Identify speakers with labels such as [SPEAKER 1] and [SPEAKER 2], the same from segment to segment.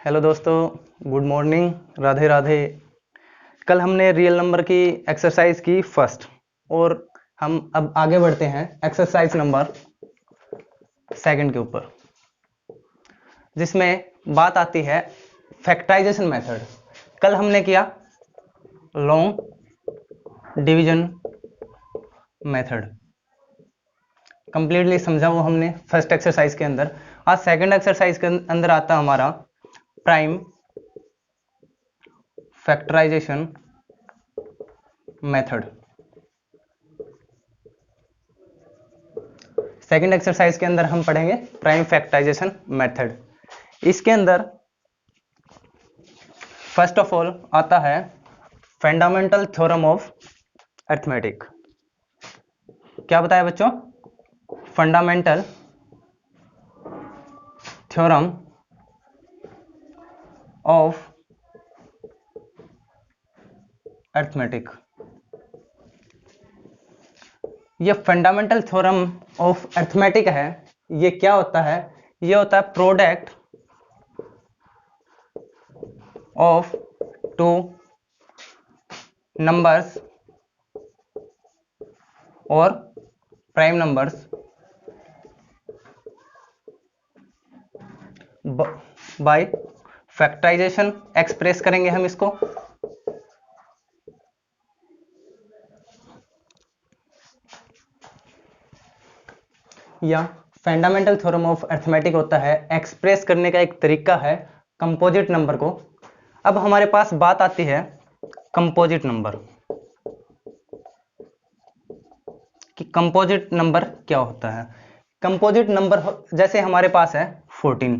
[SPEAKER 1] Hello दोस्तों, good morning, Radhe Radhe. कल हमने रियल नंबर की एक्सरसाइज की फर्स्ट और हम अब आगे बढ़ते हैं एक्सरसाइज नंबर सेकंड के ऊपर, जिसमें बात आती है फैक्टराइजेशन मेथड। कल हमने किया लॉन्ग डिवीजन मेथड, कंप्लीटली समझा वो हमने फर्स्ट एक्सरसाइज के अंदर। आज सेकंड एक्सरसाइज के अंदर आता हमारा prime factorization method. Second exercise के अंदर हम पढ़ेंगे प्राइम फैक्टराइजेशन मेथड। इसके अंदर फर्स्ट ऑफ ऑल आता है फंडामेंटल थ्योरम ऑफ अरिथमेटिक। क्या बताया बच्चों? Fundamental theorem of arithmetic. ये फंडामेंटल थ्योरम ऑफ अरिथमेटिक है। ये क्या होता है? ये होता है प्रोडक्ट ऑफ टू नंबर्स और prime numbers by factorization. Express करेंगे हम इसको या फंडामेंटल थ्योरम ऑफ अरिथमेटिक होता है एक्सप्रेस करने का एक तरीका है कंपोजिट नंबर को। अब हमारे पास बात आती है कंपोजिट नंबर कि कंपोजिट नंबर क्या होता है। कंपोजिट नंबर जैसे हमारे पास है 14,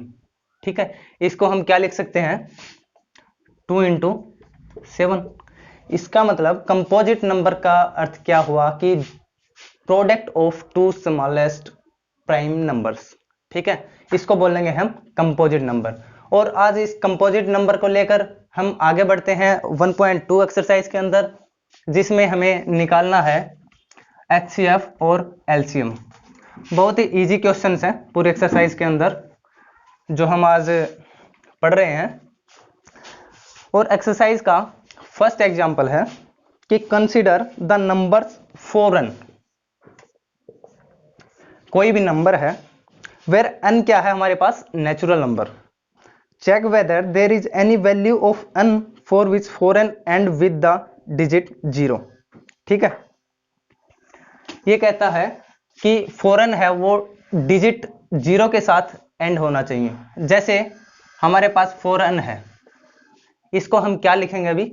[SPEAKER 1] ठीक है, इसको हम क्या लिख सकते हैं? 2 × 7। इसका मतलब कंपोजिट नंबर का अर्थ क्या हुआ कि product of two smallest prime numbers, ठीक है, इसको बोलेंगे हम कंपोजिट नंबर। और आज इस कंपोजिट नंबर को लेकर हम आगे बढ़ते हैं 1.2 एक्सरसाइज के अंदर, जिसमें हमें निकालना है HCF और LCM। बहुत ही इजी क्वेश्चंस हैं पूरे एक्सरसाइज के अंदर जो हम आज पढ़ रहे हैं। और एक्सरसाइज का फर्स्ट एग्जांपल है कि कंसीडर द नंबर्स फॉरन। कोई भी नंबर है वेयर n क्या है हमारे पास? Natural number. Check whether there is any value of n for which four n end with the digit 0, ठीक है। ये कहता है कि फॉरन है वो डिजिट 0 के साथ एंड होना चाहिए। जैसे हमारे पास फॉरन है, इसको हम क्या लिखेंगे अभी?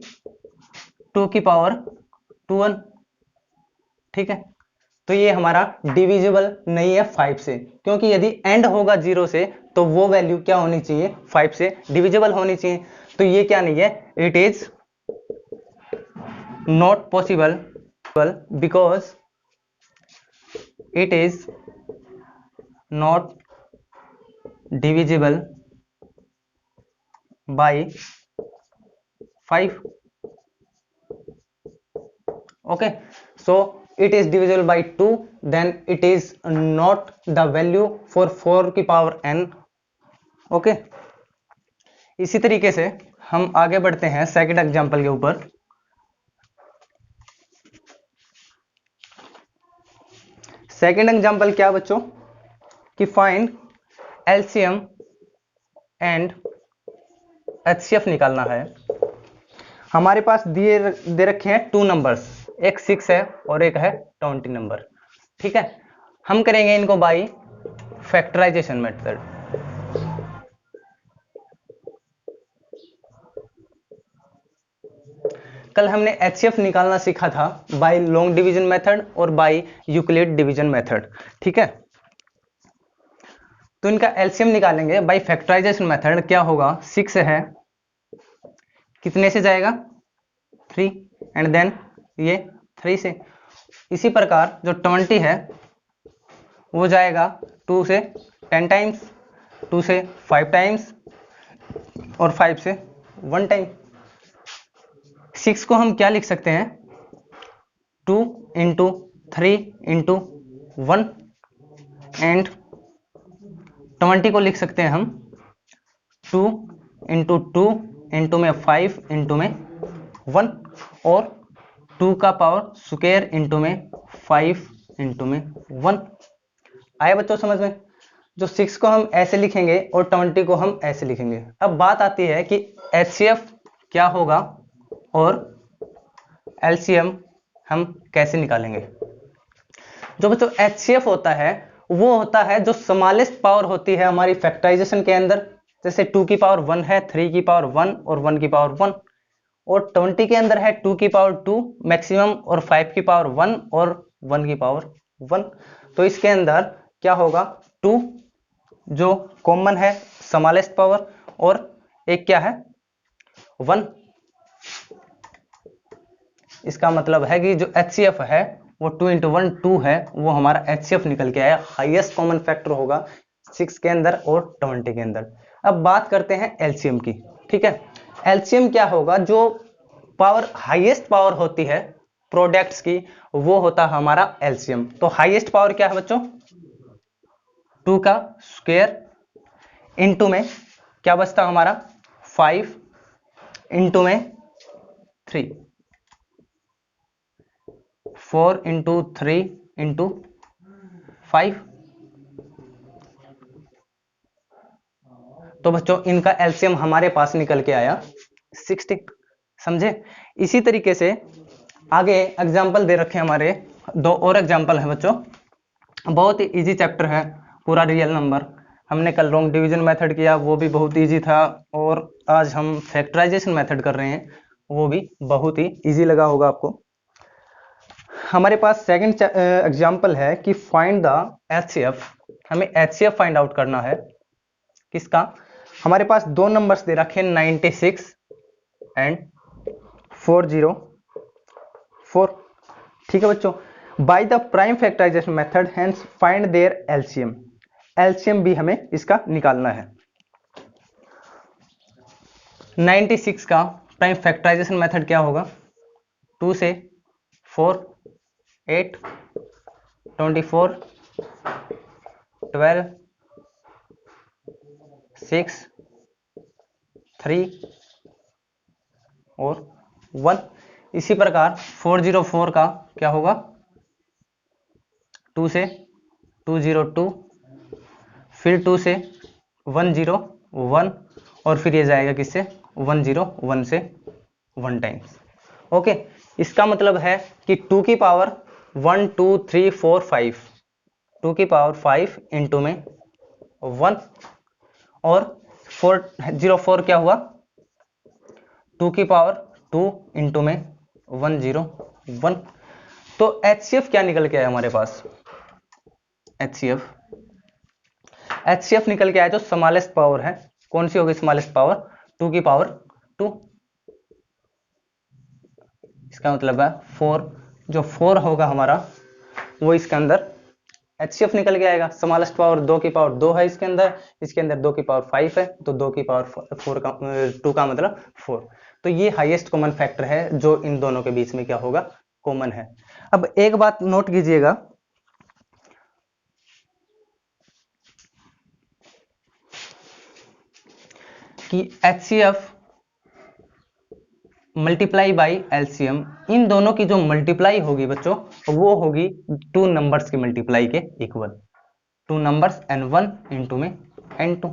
[SPEAKER 1] 2 की पावर 2n, ठीक है। तो ये हमारा डिविजिबल नहीं है 5 से, क्योंकि यदि एंड होगा 0 से तो वो वैल्यू क्या होनी चाहिए? 5 से डिविजिबल होनी चाहिए। तो ये क्या नहीं है? It is not possible because it is not divisible by 5। okay, so it is divisible by 2, then it is not the value for 4 की पावर n। ओके, इसी तरीके से हम आगे बढ़ते हैं सेकंड एग्जांपल के ऊपर। सेकंड एग्जांपल क्या बच्चों? कि फाइंड LCM एंड HCF निकालना है। हमारे पास दे रखे हैं 2 नंबर्स, एक 6 है और एक है 20 नंबर, ठीक है। हम करेंगे इनको बाय फैक्टराइजेशन मेथड। कल हमने HCF निकालना सीखा था बाय लॉन्ग डिवीजन मेथड और बाय यूक्लिड डिवीजन मेथड, ठीक है। तो इनका LCM निकालेंगे बाय फैक्टराइजेशन मेथड। क्या होगा? 6 है, कितने से जाएगा? 3, एंड देन ये 3 से। इसी प्रकार जो 20 है वो जाएगा 2 से 10 टाइम्स, 2 से 5 टाइम्स और 5 से 1 टाइम। 6 को हम क्या लिख सकते हैं? 2 × 3 × 1, एंड 20 को लिख सकते हैं हम 2 इंटू 2 इंटू में 5 इंटू में 1 और 2 का पावर स्क्वायर इंटू में 5 इंटू में 1। आया बच्चों समझ में? जो 6 को हम ऐसे लिखेंगे और 20 को हम ऐसे लिखेंगे। अब बात आती है कि HCF क्या होगा और LCM हम कैसे निकालेंगे। जो बच्चों HCF होता है वो होता है जो स्मॉलेस्ट पावर होती है हमारी फैक्टराइजेशन के अंदर, जैसे 2 की पावर 1 है, 3 की पावर 1 और 1 की पावर 1, और 20 के अंदर है 2 की पावर 2 मैक्सिमम और 5 की पावर 1 और 1 की पावर 1। तो इसके अंदर क्या होगा, 2 जो कॉमन है स्मॉलेस्ट पावर, और एक क्या है 1। इसका मतलब है कि जो HCF है वो 2 इंटू 1 2 है, वो हमारा HCF निकल के आया। हाईएस्ट कॉमन फैक्टर होगा 6 के अंदर और 20 के अंदर। अब बात करते हैं LCM की। ठीक है, LCM क्या होगा, जो पावर हाईएस्ट पावर होती है प्रोडक्ट्स की वो होता है हमारा LCM। तो हाईएस्ट पावर क्या है बच्चों, 2 का स्क्वायर इंटू में क्या बचता हमारा 5 इंटू में 3, 4 इंटू 3 इंटू 5। तो बच्चों इनका LCM हमारे पास निकल के आया 60। समझे? इसी तरीके से आगे एग्जाम्पल दे रखे हमारे, 2 और एग्जाम्पल है बच्चों। बहुत ही इजी चैप्टर है पूरा रियल नंबर। हमने कल लॉन्ग डिवीजन मेथड किया, वो भी बहुत इजी था, और आज हम फैक्टराइजेशन मेथड कर रहे हैं, वो भी बहुत ही इजी लगा होगा आपको। हमारे पास सेकंड एग्जाम्पल है कि फाइंड द HCF। हमें HCF फाइंड आउट करना है किसका। हमारे पास 2 नंबर्स दे रखे 96 एंड 404। ठीक है बच्चों, by the prime factorization method hence find their LCM। LCM भी हमें इसका निकालना है। 96 का प्राइम फैक्टराइजेशन मेथड क्या होगा, 2 से 4 8 24 12 6 3 और 1। इसी प्रकार 404 का क्या होगा, 2 से 202, फिर 2 से 101, और फिर ये जाएगा किससे 101 से 1 टाइम्स। ओके, इसका मतलब है कि 2 की पावर 1 2 3 4 5, 2 की पावर 5 इंटू में 1, और 404 क्या हुआ, 2 की पावर 2 इंटू में 101। तो HCF क्या निकल के आया हमारे पास, HCF निकल के आया जो स्मॉलेस्ट पावर है। कौन सी होगी स्मॉलेस्ट पावर, 2 की पावर 2। इसका मतलब है 4, जो 4 होगा हमारा वो इसके अंदर HCF निकल के आएगा। स्मॉलेस्ट पावर 2 की पावर 2 है इसके अंदर 2 की पावर 5 है, तो 2 की पावर 4 का 2 का मतलब 4। तो ये हाईएस्ट कॉमन फैक्टर है जो इन दोनों के बीच में क्या होगा, कॉमन है। अब एक बात नोट कीजिएगा कि HCF मल्टीप्लाई बाई LCM, इन दोनों की जो मल्टीप्लाई होगी बच्चों वो होगी 2 नंबर्स की मल्टीप्लाई के इक्वल। 2 नंबर्स N1 इंटू में N2।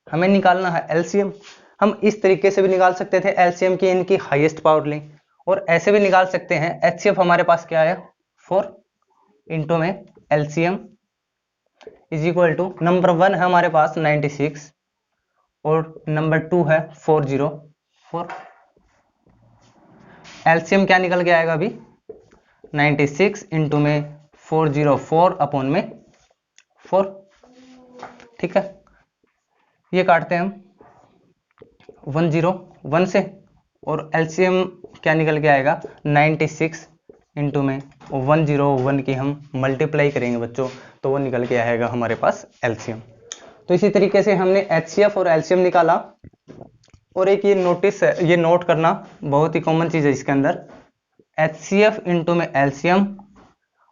[SPEAKER 1] हमें निकालना है LCM। हम इस तरीके से भी निकाल सकते थे LCM की, इनकी हाईएस्ट पावर लें, और ऐसे भी निकाल सकते हैं। HCF हमारे पास क्या है 4 इंटू में LCM is equal to, number 1 है हमारे पास 96 और नंबर 2 है 404। LCM क्या निकल के आएगा अभी, 96 इंटू में 404 अपॉन में 4। ठीक है, ये काटते हैं हम 101 से, और LCM क्या निकल के आएगा 96 इंटू में 101 की हम मल्टीप्लाई करेंगे बच्चों, तो वो निकल के आएगा हमारे पास LCM। तो इसी तरीके से हमने HCF और LCM निकाला। और एक ये नोटिस है, ये नोट करना बहुत ही कॉमन चीज है इसके अंदर, HCF इंटू में LCM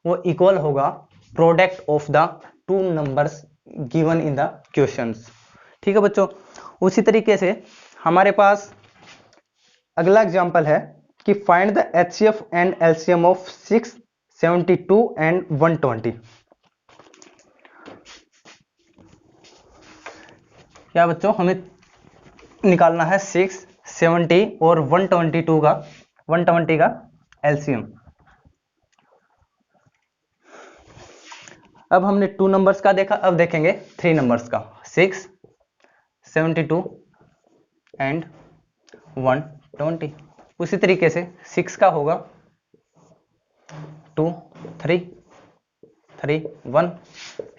[SPEAKER 1] वो इक्वल होगा product of the 2 numbers given in the questions. ठीक है बच्चों, उसी तरीके से हमारे पास अगला एग्जांपल है कि find the HCF and LCM of 6, 72 and 120। क्या बच्चों, हमें निकालना है 6, 70 और 120 का एलसीएम। अब हमने 2 नंबर्स का देखा, अब देखेंगे 3 नंबर्स का, 6, 72 एंड 120। उसी तरीके से 6 का होगा 2, 3, 3, 1,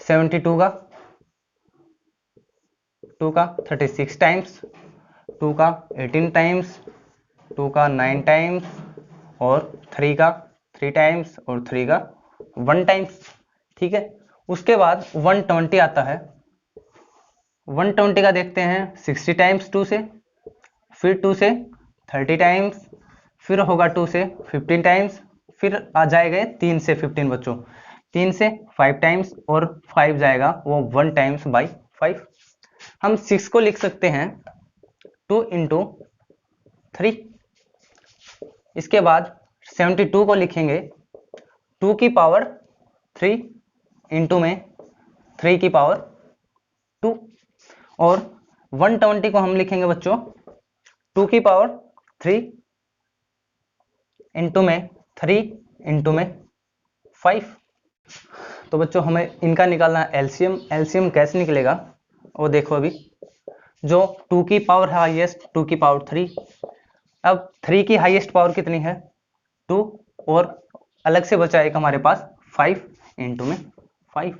[SPEAKER 1] 72 का 2 का 36 टाइम्स, 2 का 18 टाइम्स, 2 का 9 टाइम्स और 3 का 3 टाइम्स और 3 का 1 टाइम्स। ठीक है, उसके बाद 120 आता है। 120 का देखते हैं 60 टाइम्स 2 से, फिर 2 से 30 टाइम्स, फिर होगा 2 से 15 टाइम्स, फिर आ जाएगा 3 से 15 बच्चों, 3 से 5 टाइम्स और 5 जाएगा वो 1 टाइम्स बाई 5। हम 6 को लिख सकते हैं 2 इंटू 3। इसके बाद 72 को लिखेंगे 2 की पावर 3 इंटू में 3 की पावर 2, और 120 को हम लिखेंगे बच्चों 2 की पावर 3 इंटू में 3 इंटू में 5। तो बच्चों हमें इनका निकालना है एलसीएम। एलसीएम कैसे निकलेगा वो देखो। अभी जो 2 की पावर है हाईएस्ट, 2 की पावर 3, अब 3 की हाईएस्ट पावर कितनी है 2, और अलग से बचा एक हमारे पास 5 इंटू में 5।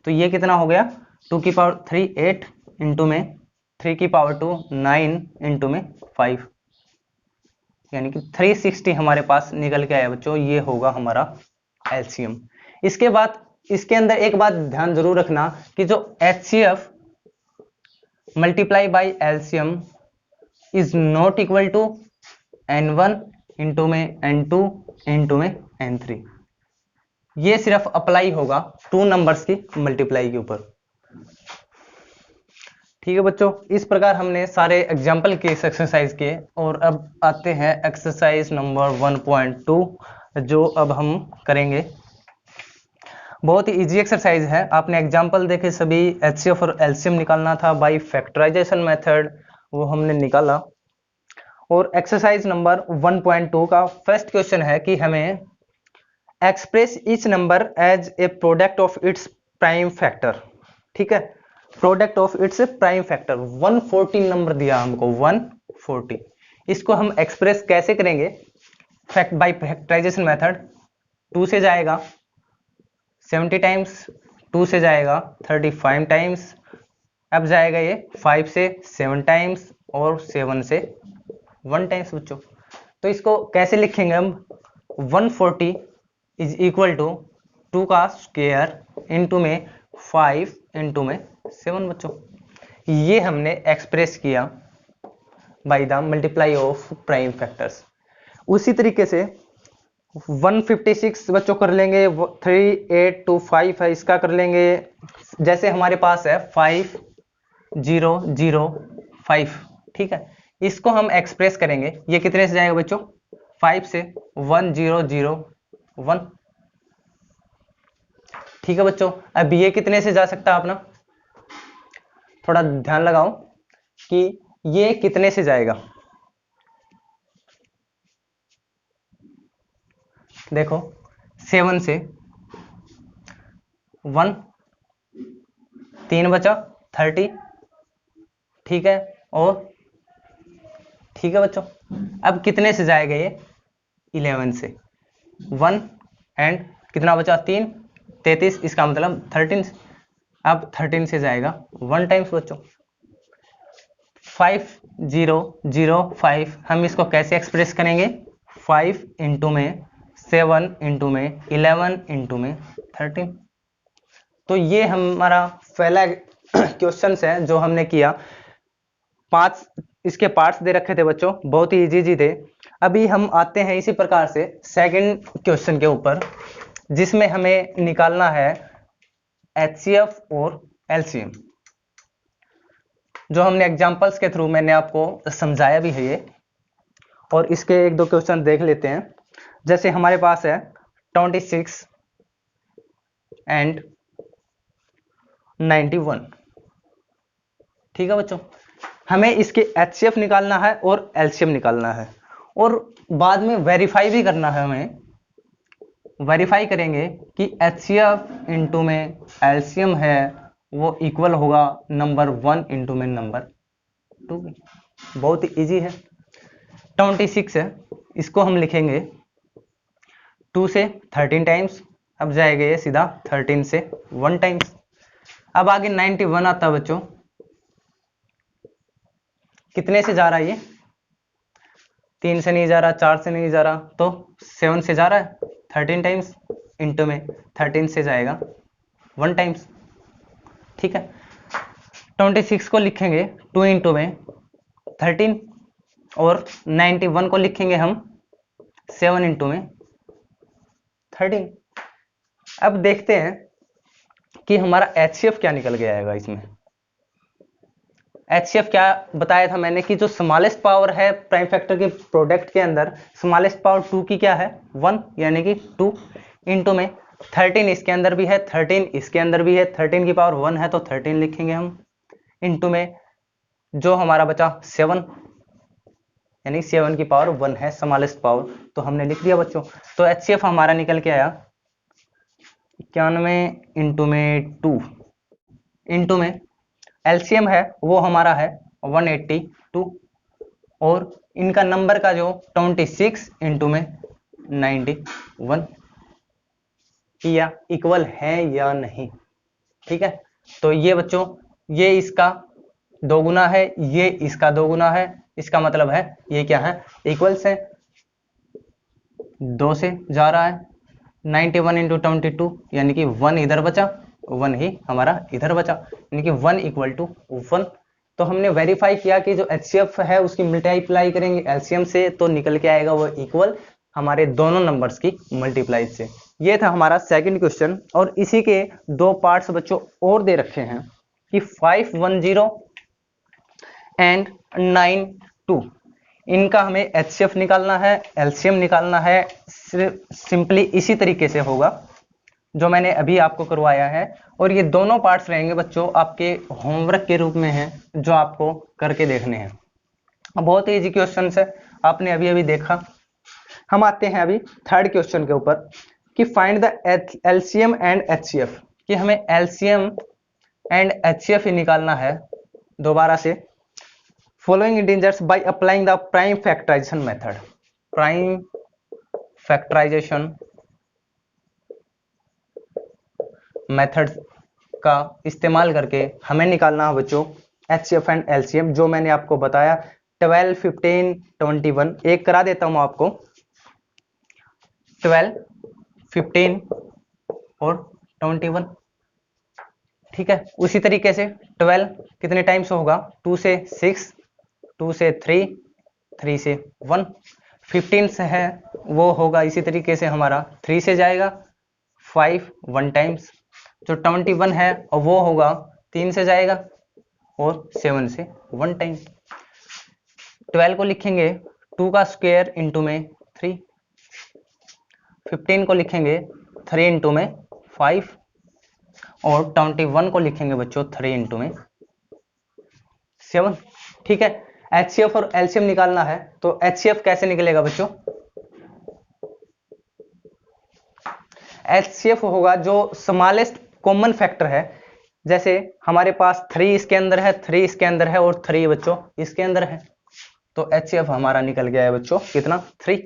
[SPEAKER 1] तो ये कितना हो गया 2 की पावर 3 8 इंटू में 3 की पावर 2 9 इंटू में 5, यानी कि 360 हमारे पास निकल के आया बच्चों। ये होगा हमारा एलसीएम। इसके बाद इसके अंदर एक बात ध्यान जरूर रखना कि जो HCF multiply by LCM is not equal to n1 into में n2 इंटू में n3। ये सिर्फ अप्लाई होगा 2 नंबर्स की मल्टीप्लाई के ऊपर। ठीक है बच्चों, इस प्रकार हमने सारे एग्जाम्पल के इस एक्सरसाइज के, और अब आते हैं एक्सरसाइज नंबर 1.2 जो अब हम करेंगे। बहुत ही इजी एक्सरसाइज है। आपने एग्जाम्पल देखे सभी, एचसीएफ और एलसीएम निकालना था बाय फैक्टराइजेशन मेथड, वो हमने निकाला। और एक्सरसाइज नंबर 1.2 का फर्स्ट क्वेश्चन है कि हमें express each number as a product of its prime factor. ठीक है, product of its prime factor 140 number दिया हमको 140। इसको हम एक्सप्रेस कैसे करेंगे बाय फैक्टराइजेशन मेथड। 2 से जाएगा 70 टाइम्स, 2 से जाएगा 35 टाइम्स, अब जाएगा ये 5 से 7 टाइम्स और 7 से 1 टाइम्स बच्चों। तो इसको कैसे लिखेंगे हम 140 इज इक्वल टू 2 का स्क्वायर इंटू में 5 इंटू में 7 बच्चों। ये हमने एक्सप्रेस किया by the multiply of prime factors. उसी तरीके से 156 बच्चों कर लेंगे, 3 8 2 5 है, इसका कर लेंगे। जैसे हमारे पास है 5 0 0 5, ठीक है, इसको हम एक्सप्रेस करेंगे। ये कितने से जाएगा बच्चों 5 से 1 0 0 1। ठीक है बच्चों, अब ये कितने से जा सकता है अपना, थोड़ा ध्यान लगाओ कि ये कितने से जाएगा। देखो 7 से 1 3 बचा 30, ठीक है, और ठीक है बच्चों, अब कितने से जाएगा ये 11 से 1 एंड कितना बचा 3 33, इसका मतलब 13। अब 13 से जाएगा 1 टाइम्स बच्चों 5 0 0 5। हम इसको कैसे एक्सप्रेस करेंगे 5 इंटू में 7 इंटू में 11 इंटू में 13। तो ये हमारा पहला क्वेश्चन है जो हमने किया। 5 इसके पार्ट्स दे रखे थे बच्चों, बहुत ही इजी थे। अभी हम आते हैं इसी प्रकार से सेकंड क्वेश्चन के ऊपर, जिसमें हमें निकालना है एचसीएफ और एलसीएम। जो हमने एग्जाम्पल्स के थ्रू मैंने आपको समझाया भी है ये, और इसके एक दो क्वेश्चन देख लेते हैं। जैसे हमारे पास है 26 एंड 91, ठीक है बच्चों। हमें इसके HCF निकालना है और LCM निकालना है, और बाद में वेरीफाई भी करना है। हमें वेरीफाई करेंगे कि HCF इंटू में LCM है वो इक्वल होगा नंबर 1 इंटू में नंबर 2। बहुत ही ईजी है। 26 है, इसको हम लिखेंगे 2 से 13 टाइम्स, अब जाएगा ये सीधा 13 से 1 टाइम्स। अब आगे 91 आता है बच्चों, कितने से जा रहा है ये? 3 से नहीं जा रहा, 4 से नहीं जा रहा, तो 7 से जा रहा है। 13 टाइम्स इंटू में 13 से जाएगा 1 टाइम्स, ठीक है। 26 को लिखेंगे 2 इंटू में 13, और 91 को लिखेंगे हम 7 इंटू में 13। अब देखते हैं कि हमारा HCF क्या निकल के आएगा इसमें। HCF क्या बताया था मैंने कि जो स्मॉलेस्ट पावर है प्राइम फैक्टर के प्रोडक्ट के अंदर, स्मॉलेस्ट पावर 2 की क्या है? 1, यानी कि 2 इंटू में 13 इसके अंदर भी है, 13 इसके अंदर भी है, 13 की पावर 1 है तो 13 लिखेंगे हम, इंटू में जो हमारा बचा 7, यानी 7 की पावर 1 है स्मॉलेस्ट पावर, तो हमने लिख दिया बच्चों। तो HCF हमारा निकल के आया 91 इंटू में 2, इंटू में LCM है वो हमारा है 182, और इनका नंबर का जो 26 इंटू में 91, या इक्वल है या नहीं, ठीक है। तो ये बच्चों, ये इसका 2 गुना है, ये इसका 2 गुना है, इसका मतलब है ये क्या है? इक्वल्स है, 2 से जा रहा है। 91 इंटू 22, यानी कि 1 इधर बचा, 1 ही हमारा इधर बचा, यानी कि 1 इक्वल टू 1। तो हमने वेरीफाई किया कि जो HCF है उसकी मल्टीप्लाई करेंगे LCM से तो निकल के आएगा वो इक्वल हमारे दोनों नंबर्स की मल्टीप्लाई से। ये था हमारा सेकंड क्वेश्चन, और इसी के 2 पार्ट्स बच्चों और दे रखे हैं कि 510 एंड 92, इनका हमें HCF निकालना है, LCM निकालना है। सिंपली इसी तरीके से होगा जो मैंने अभी आपको करवाया है, और ये दोनों पार्ट्स रहेंगे बच्चों आपके होमवर्क के रूप में हैं, जो आपको करके देखने हैं। बहुत ही इजी क्वेश्चन है, आपने अभी अभी देखा। हम आते हैं अभी थर्ड क्वेश्चन के ऊपर कि find the LCM and HCF, कि हमें LCM एंड HCF ही निकालना है दोबारा से। Following integers by applying the prime factorization method, prime factorization method का इस्तेमाल करके हमें निकालना है बच्चों HCF एंड LCM, जो मैंने आपको बताया 12, 15, 21। एक करा देता हूं आपको, 12, 15 और 21, ठीक है। उसी तरीके से 12 कितने टाइम्स होगा? 2 से 6, 2 से 3, 3 से 1। 15 से है वो होगा इसी तरीके से हमारा 3 से जाएगा 5 1 टाइम्स। जो 21 है और वो होगा 3 से जाएगा और 7 से 1 टाइम। 12 को लिखेंगे 2 का स्क्वायर इंटू में 3। 15 को लिखेंगे 3 इंटू में 5, और 21 को लिखेंगे बच्चों 3 इंटू में 7, ठीक है। HCF और LCM निकालना है, तो HCF कैसे निकलेगा बच्चों? HCF होगा जो स्मॉलेस्ट कॉमन फैक्टर है। जैसे हमारे पास 3 इसके अंदर है, 3 इसके अंदर है, और 3 बच्चों इसके अंदर है, तो HCF हमारा निकल गया है बच्चों कितना? 3,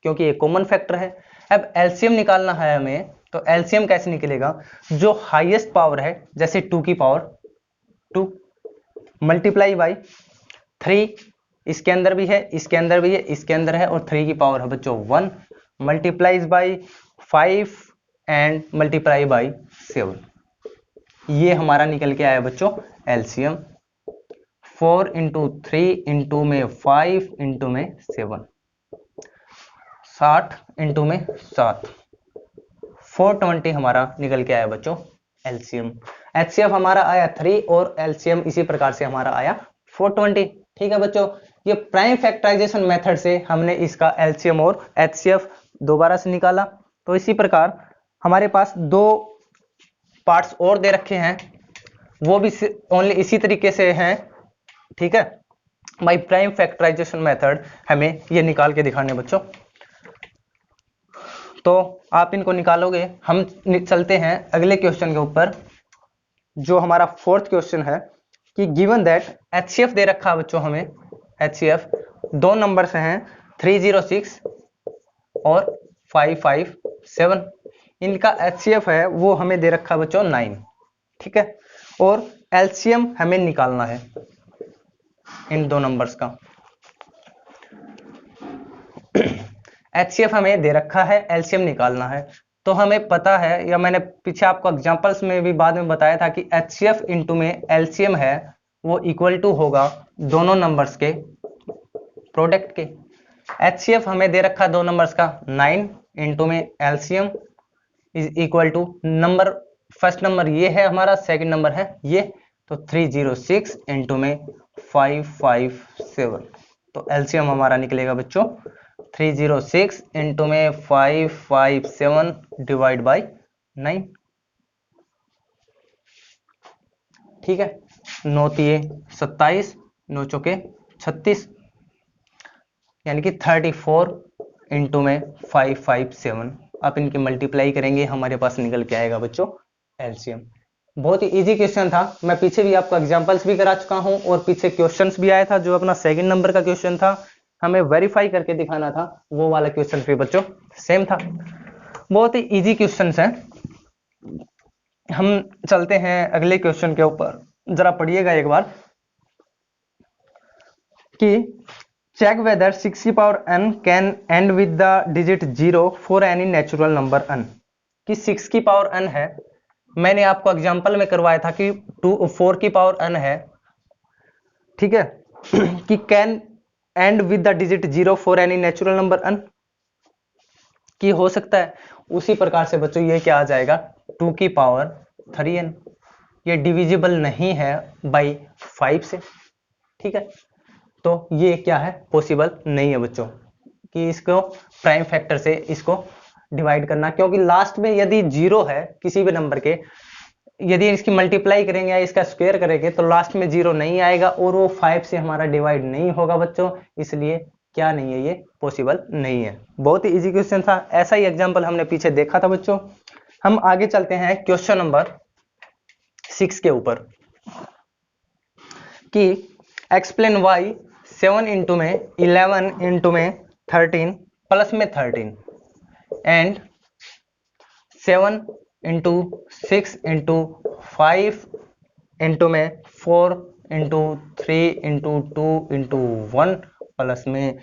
[SPEAKER 1] क्योंकि ये कॉमन फैक्टर है। अब LCM निकालना है हमें, तो LCM कैसे निकलेगा? जो हाईएस्ट पावर है, जैसे 2 की पावर 2 मल्टीप्लाई बाई 3, इसके अंदर भी है, इसके अंदर भी है, इसके अंदर है, और 3 की पावर है बच्चों 1 multiplies by 5 and multiply by 7। ये हमारा निकल के आया बच्चों LCM। 4 इंटू 3 इंटू में 5 इंटू में 7, 60 इंटू में 7, 420 हमारा निकल के आया बच्चों LCM। HCF हमारा आया 3 और LCM इसी प्रकार से हमारा आया 420। ठीक है बच्चों, ये प्राइम फैक्टराइजेशन मेथड से हमने इसका एलसीएम और एचसीएफ दोबारा से निकाला। तो इसी प्रकार हमारे पास दो पार्ट्स और दे रखे हैं, वो भी ओनली इसी तरीके से हैं। ठीक है, बाई प्राइम फैक्टराइजेशन मेथड हमें ये निकाल के दिखाने बच्चों। तो आप इनको निकालोगे, हम चलते हैं अगले क्वेश्चन के ऊपर, जो हमारा फोर्थ क्वेश्चन है कि गिवन दैट एचसीएफ दे रखा है बच्चों हमें। एचसीएफ दो नंबर से हैं 306 और 557। इनका एचसीएफ है वो हमें दे रखा है बच्चों 9। ठीक है, और एलसीएम हमें निकालना है इन दो नंबर्स का। एचसीएफ हमें दे रखा है, एलसीएम निकालना है। तो हमें पता है, या मैंने पीछे आपको एग्जांपल्स में भी बाद में बताया था कि एचसीएफ इंटू में एलसीएम है वो इक्वल टू होगा दोनों नंबर्स के प्रोडक्ट के। एचसीएफ हमें दे रखा दो नंबर्स का 9 इंटू में LCM is equal to number, first number ये है हमारा, सेकंड नंबर है ये, तो 306 इंटू में 557। तो एलसीएम हमारा निकलेगा बच्चों 306 इंटू में 557 डिवाइड बाई 9। ठीक है, 9 तिये 27, 9 चौके 36, यानी कि 34 इंटू में 557। आप इनकी मल्टीप्लाई करेंगे, हमारे पास निकल के आएगा बच्चों एलसीएम। बहुत ही इजी क्वेश्चन था, मैं पीछे भी आपको एग्जांपल्स भी करा चुका हूं, और पीछे क्वेश्चंस भी आया था, जो अपना सेकंड नंबर का क्वेश्चन था हमें वेरीफाई करके दिखाना था, वो वाला क्वेश्चन भी बच्चों सेम था। बहुत ही इजी क्वेश्चंस हैं। हम चलते हैं अगले क्वेश्चन के ऊपर, जरा पढ़िएगा एक बार कि चेक वेदर 6 की power n can and with the digit 0 for any natural number n। कि 6 की पावर n है, मैंने आपको एग्जांपल में करवाया था कि 4 की पावर n है। ठीक है, कि can and with the digit 0 for any natural number n, कि हो सकता है। उसी प्रकार से बच्चों ये क्या आ जाएगा 2 की पावर 3n, ये डिविजिबल नहीं है बाई 5 से। ठीक है, तो ये क्या है, पॉसिबल नहीं है बच्चों कि इसको प्राइम फैक्टर से इसको डिवाइड करना, क्योंकि लास्ट में यदि 0 है किसी भी नंबर के, यदि इसकी मल्टीप्लाई करेंगे या इसका स्क्वायर करेंगे तो लास्ट में 0 नहीं आएगा, और वो 5 से हमारा डिवाइड नहीं होगा बच्चों, इसलिए क्या नहीं है, ये पॉसिबल नहीं है। बहुत ही इजी क्वेश्चन था, ऐसा ही एग्जांपल हमने पीछे देखा था बच्चों। हम आगे चलते हैं क्वेश्चन नंबर 6 के ऊपर, कि एक्सप्लेन वाई 7 इंटू में 11 इंटू में 13 प्लस में 13 एंड 7 इंटू 6 इंटू 5 इंटू में 4 इंटू 3 इंटू 2 इंटू 1 प्लस में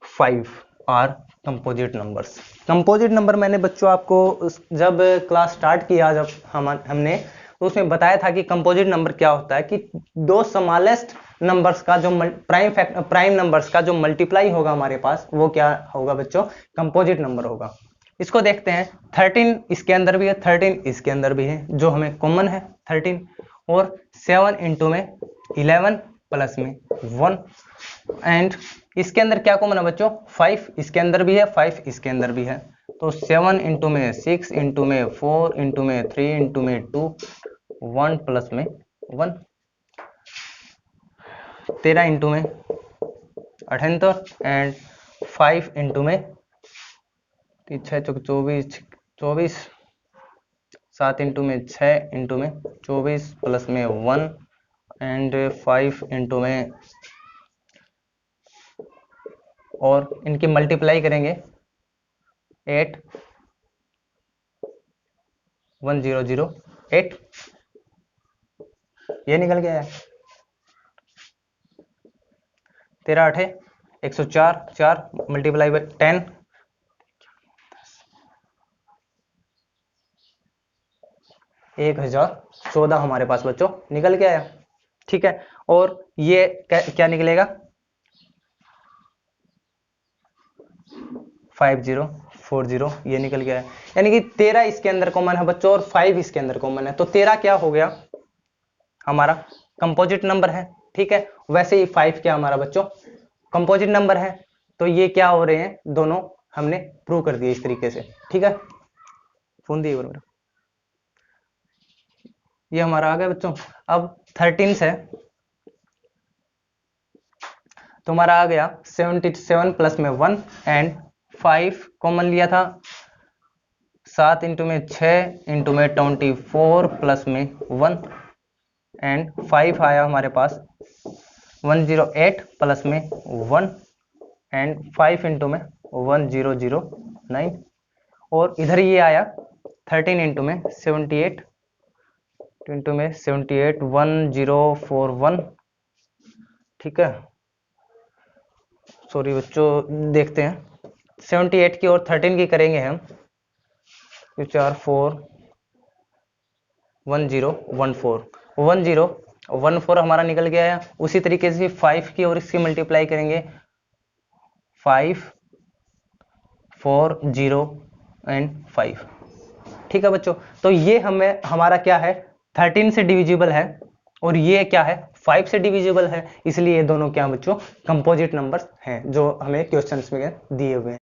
[SPEAKER 1] 5 are composite numbers. Composite number मैंने बच्चों आपको जब क्लास स्टार्ट किया, जब हमने तो उसमें बताया था कि कंपोजिट नंबर क्या होता है, कि दो स्मॉलेस्ट नंबर्स का जो प्राइम नंबर्स का जो मल्टीप्लाई होगा हमारे पास, वो क्या होगा बच्चों, कंपोजिट नंबर होगा। इसको देखते हैं, 13 इसके अंदर भी है, 13 इसके अंदर भी है, जो हमें कॉमन है 13, और 7 इंटू में 11 प्लस में 1, एंड इसके अंदर क्या कॉमन है बच्चों, 5 इसके अंदर भी है, 5 इसके अंदर भी है, तो 7 इंटू में 6 इंटू में 4 इंटू में 3 इंटू में 2 1 प्लस में 1, 13 इंटू में 78 एंड 5 इंटू में 6 चौक 24, 7 इंटू में 6 इंटू में 24 प्लस में 1 एंड 5 इंटू में, और इनकी मल्टीप्लाई करेंगे 8 1008, ये निकल गया है। 13 8 104, 4 मल्टीप्लाई बाई 10, 1014 हमारे पास बच्चों निकल के आया। ठीक है, और ये क्या निकलेगा 5040, ये निकल गया है, यानी कि 13 इसके अंदर कॉमन है बच्चों और 5 इसके अंदर कॉमन है, तो 13 क्या हो गया हमारा कंपोजिट नंबर है। ठीक है, वैसे ही 5 क्या हमारा बच्चों कंपोजिट नंबर है। तो ये क्या हो रहे हैं, दोनों हमने प्रूव कर दिए इस तरीके से। ठीक है, फोन दिए मेरा, ये हमारा आ गया बच्चों। अब 13 से तुम्हारा आ गया 77 प्लस में 1 एंड 5 कॉमन लिया था, 7 इंटू में 6 इंटू में 24 प्लस में 1 एंड 5 आया हमारे पास 108 प्लस में 1 एंड 5 इंटू में 1009 और इधर ये आया 13 इंटू में 78 इंटू में 78 1041। ठीक है, सॉरी बच्चों, देखते हैं 78 की और 13 की करेंगे हम, 4 4 1014 हमारा निकल गया है। उसी तरीके से 5 की और इसकी मल्टीप्लाई करेंगे 5 4 0 एंड 5। ठीक है बच्चों, तो ये हमें हमारा क्या है 13 से डिविजिबल है और ये क्या है 5 से डिविजिबल है, इसलिए ये दोनों क्या बच्चों कंपोजिट नंबर्स हैं जो हमें क्वेश्चंस में दिए हुए हैं।